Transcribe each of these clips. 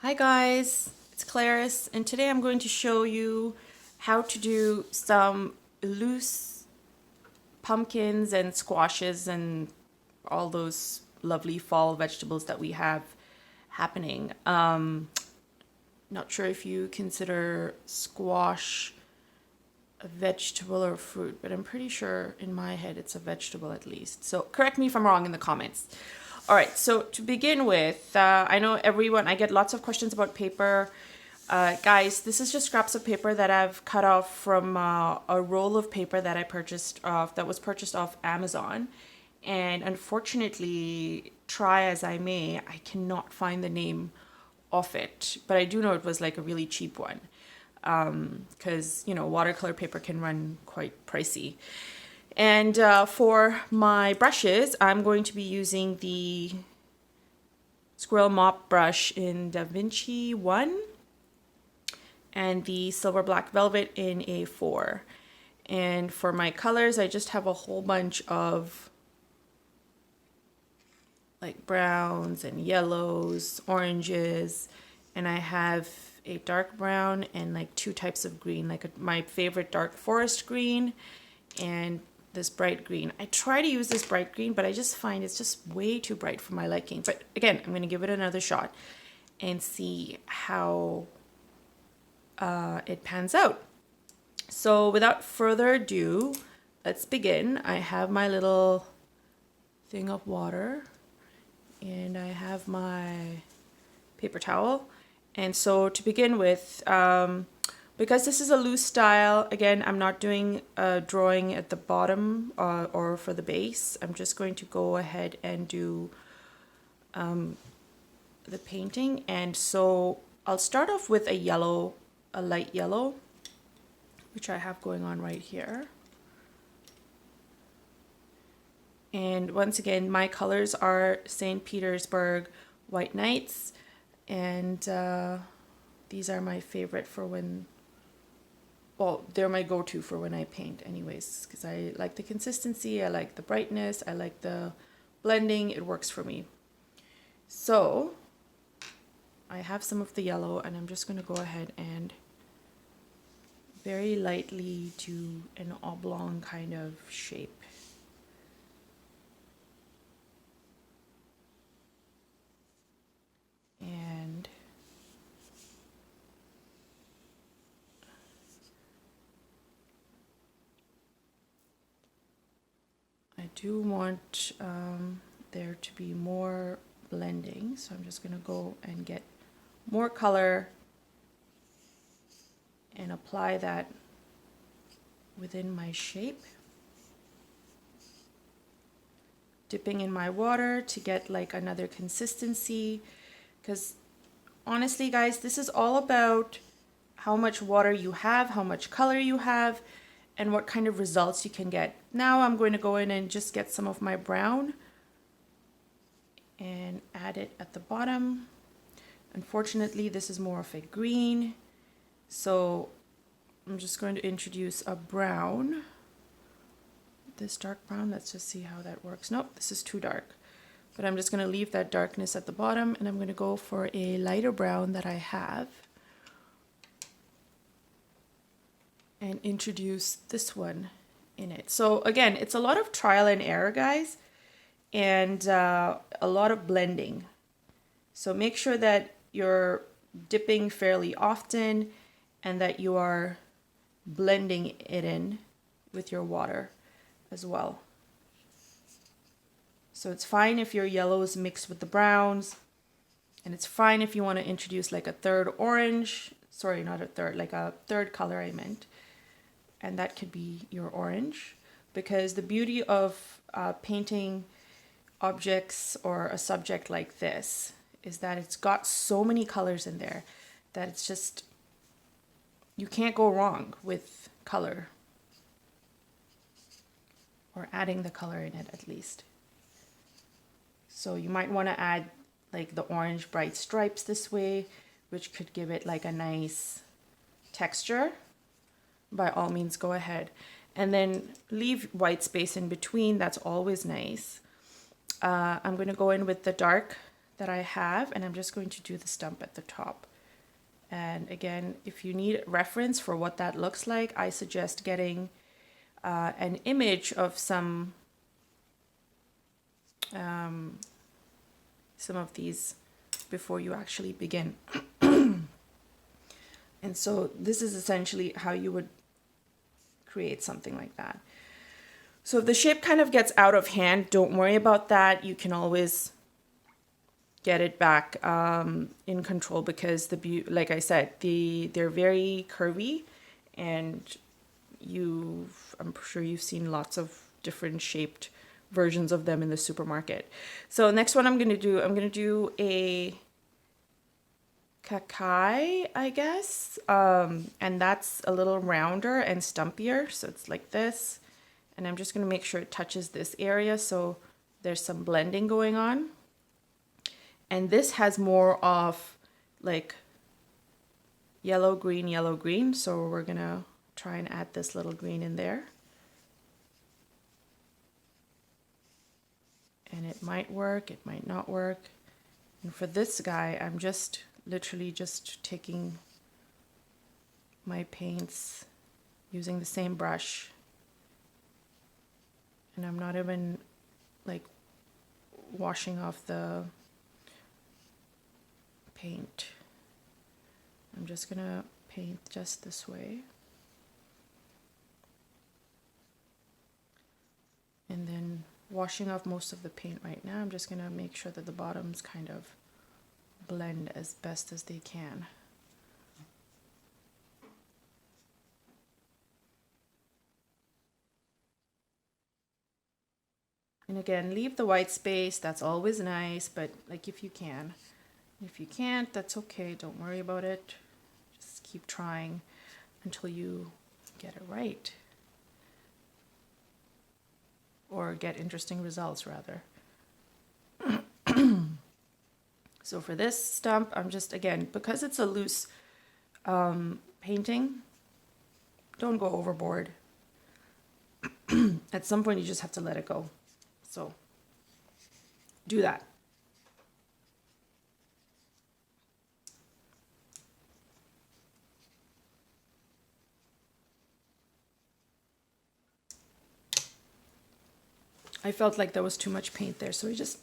Hi guys, it's Clarice, and today I'm going to show you how to do some loose pumpkins and squashes and all those lovely fall vegetables that we have happening. Not sure if you consider squash a vegetable or fruit, but I'm pretty sure in my head it's a vegetable at least. So correct me if I'm wrong in the comments. All right, so to begin with, I know I get lots of questions about paper. Guys, this is just scraps of paper that I've cut off from a roll of paper that that was purchased off Amazon. And unfortunately, try as I may, I cannot find the name of it, but I do know it was like a really cheap one because watercolor paper can run quite pricey. And for my brushes, I'm going to be using the Squirrel Mop brush in Da Vinci 1 and the Silver Black Velvet in A4. And for my colors, I just have a whole bunch of like browns and yellows, oranges, and I have a dark brown and like two types of green, my favorite dark forest green and this bright green. I try to use this bright green, but I just find it's just way too bright for my liking. But again, I'm going to give it another shot and see how it pans out. So without further ado, let's begin. I have my little thing of water and I have my paper towel. And so to begin with, because this is a loose style, again, I'm not doing a drawing at the bottom or for the base. I'm just going to go ahead and do the painting. And so I'll start off with a light yellow, which I have going on right here. And once again, my colors are St. Petersberg White Knights. And these are my favorite for when, well, they're my go-to for when I paint anyways, because I like the consistency, I like the brightness, I like the blending, it works for me. So I have some of the yellow and I'm just going to go ahead and very lightly do an oblong kind of shape. And I do want there to be more blending, so I'm just going to go and get more color and apply that within my shape. Dipping in my water to get like another consistency, because honestly guys, this is all about how much water you have, how much color you have, and what kind of results you can get. Now I'm going to go in and just get some of my brown and add it at the bottom. Unfortunately, this is more of a green, so I'm just going to introduce a brown. This dark brown, let's just see how that works. Nope, this is too dark. But I'm just going to leave that darkness at the bottom and I'm going to go for a lighter brown that I have and introduce this one in it. So again, it's a lot of trial and error, guys, and a lot of blending. So make sure that you're dipping fairly often and that you are blending it in with your water as well. So it's fine if your yellows mix with the browns, and it's fine if you want to introduce like a third orange, sorry, not a third, like a third color I meant, and that could be your orange, because the beauty of painting objects or a subject like this is that it's got so many colors in there that it's just, you can't go wrong with color or adding the color in it at least. So you might want to add like the orange bright stripes this way, which could give it like a nice texture. By all means, go ahead. And then leave white space in between. That's always nice. I'm going to go in with the dark that I have, and I'm just going to do the stump at the top. And again, if you need reference for what that looks like, I suggest getting an image of some of these before you actually begin. And so this is essentially how you would create something like that. So if the shape kind of gets out of hand, don't worry about that. You can always get it back in control, because like I said, they're very curvy, and I'm sure you've seen lots of different shaped versions of them in the supermarket. So next one I'm going to do a kakai, I guess, and that's a little rounder and stumpier, so it's like this, and I'm just going to make sure it touches this area so there's some blending going on. And this has more of like yellow green, so we're gonna try and add this little green in there, and it might work, it might not work. And for this guy, I'm just literally just taking my paints using the same brush, and I'm not even like washing off the paint. I'm just gonna paint just this way, and then washing off most of the paint right now. I'm just gonna make sure that the bottoms kind of blend as best as they can. And again, leave the white space, that's always nice, but like if you can. If you can't, that's okay, don't worry about it. Just keep trying until you get it right. Or get interesting results, rather. So for this stump, I'm just, again, because it's a loose painting, don't go overboard. At some point, you just have to let it go. So do that. I felt like there was too much paint there, so I just,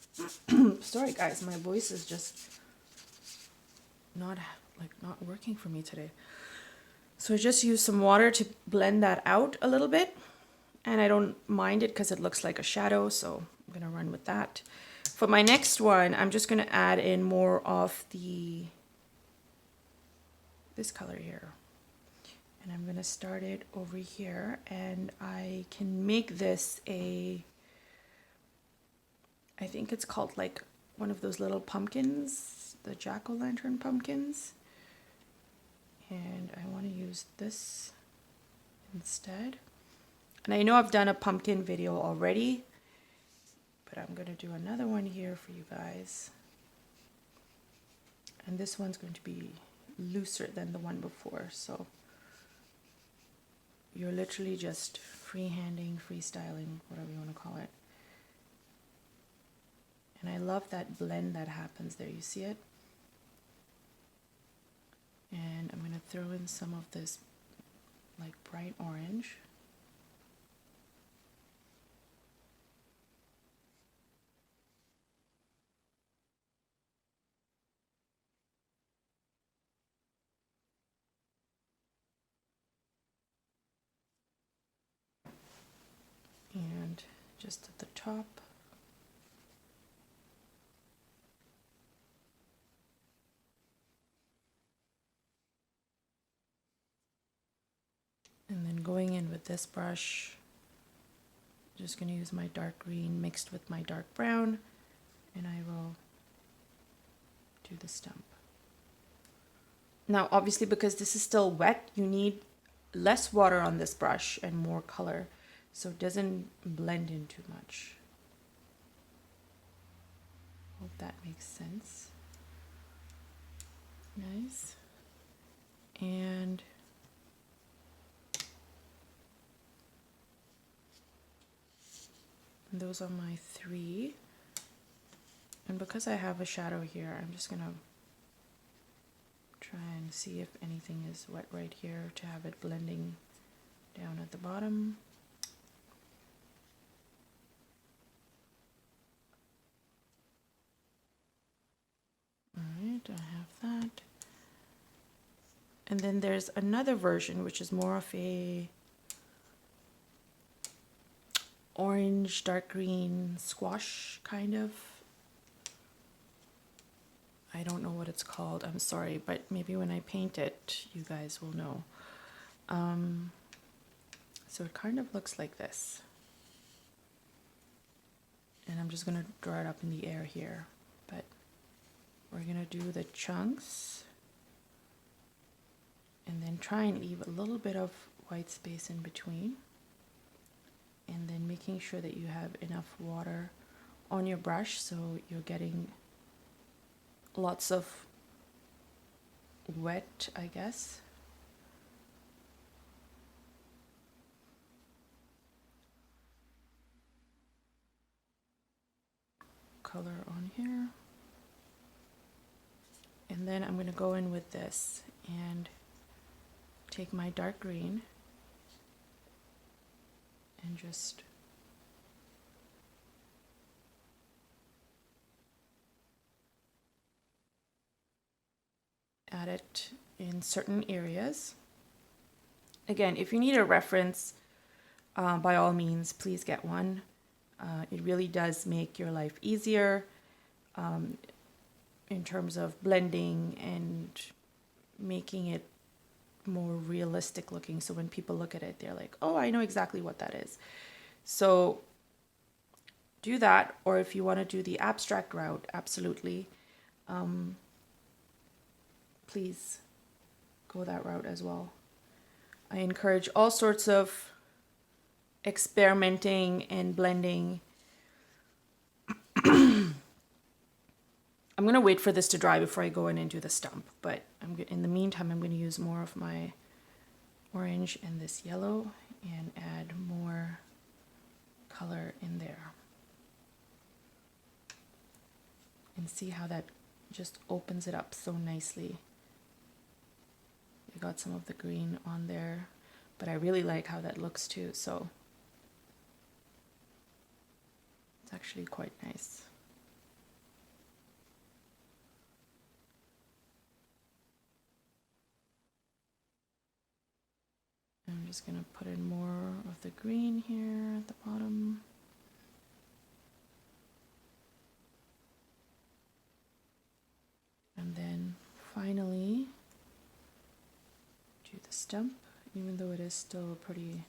sorry guys, my voice is just not working for me today. So I just used some water to blend that out a little bit, and I don't mind it because it looks like a shadow, so I'm gonna run with that. For my next one, I'm just gonna add in more of this color here. And I'm gonna start it over here, and I can make this I think it's called like one of those little pumpkins, the jack-o'-lantern pumpkins. And I want to use this instead. And I know I've done a pumpkin video already, but I'm going to do another one here for you guys. And this one's going to be looser than the one before, so you're literally just freehanding, freestyling, whatever you want to call it. And I love that blend that happens there. You see it? And I'm going to throw in some of this like bright orange. And just at the top. And then going in with this brush, just going to use my dark green mixed with my dark brown, and I will do the stump. Now, obviously, because this is still wet, you need less water on this brush and more color, so it doesn't blend in too much. Hope that makes sense. Nice. And those are my three. And because I have a shadow here, I'm just gonna try and see if anything is wet right here to have it blending down at the bottom. All right, I have that. And then there's another version, which is more of a orange, dark green squash kind of. I don't know what it's called, I'm sorry, but maybe when I paint it, you guys will know. So it kind of looks like this. And I'm just gonna draw it up in the air here, but we're gonna do the chunks and then try and leave a little bit of white space in between, and then making sure that you have enough water on your brush so you're getting lots of wet, I guess. Color on here. And then I'm going to go in with this and take my dark green and just add it in certain areas. Again, if you need a reference, by all means, please get one. It really does make your life easier in terms of blending and making it more realistic looking. So when people look at it, they're like, oh, I know exactly what that is. So do that. Or if you want to do the abstract route, absolutely. Please go that route as well. I encourage all sorts of experimenting and blending. I'm going to wait for this to dry before I go in and do the stump, but in the meantime, I'm going to use more of my orange and this yellow and add more color in there. And see how that just opens it up so nicely. You got some of the green on there, but I really like how that looks too, so it's actually quite nice. I'm just going to put in more of the green here at the bottom. And then finally do the stump, even though it is still pretty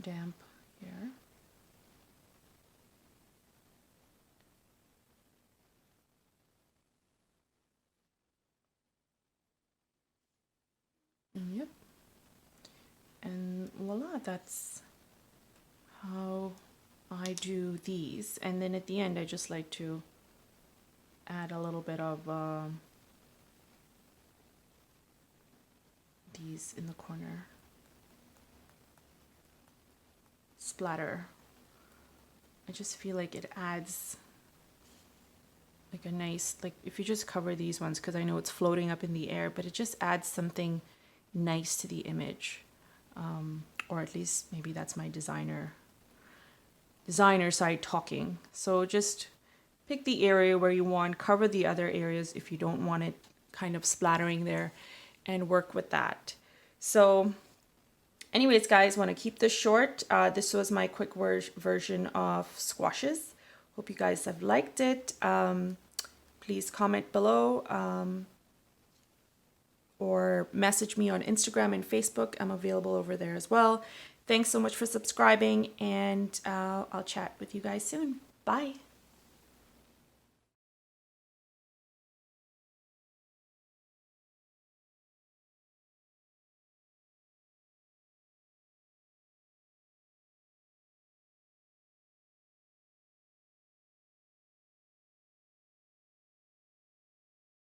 damp here. Yep. And voila, that's how I do these. And then at the end, I just like to add a little bit of these in the corner. Splatter. I just feel like it adds like a nice, like if you just cover these ones, because I know it's floating up in the air, but it just adds something nice to the image, or at least maybe that's my designer side talking. So just pick the area where you want, cover the other areas if you don't want it kind of splattering there, and work with that. So anyways, guys, want to keep this short. This was my quick version of squashes. Hope you guys have liked it. Please comment below, or message me on Instagram and Facebook. I'm available over there as well. Thanks so much for subscribing, and I'll chat with you guys soon. Bye.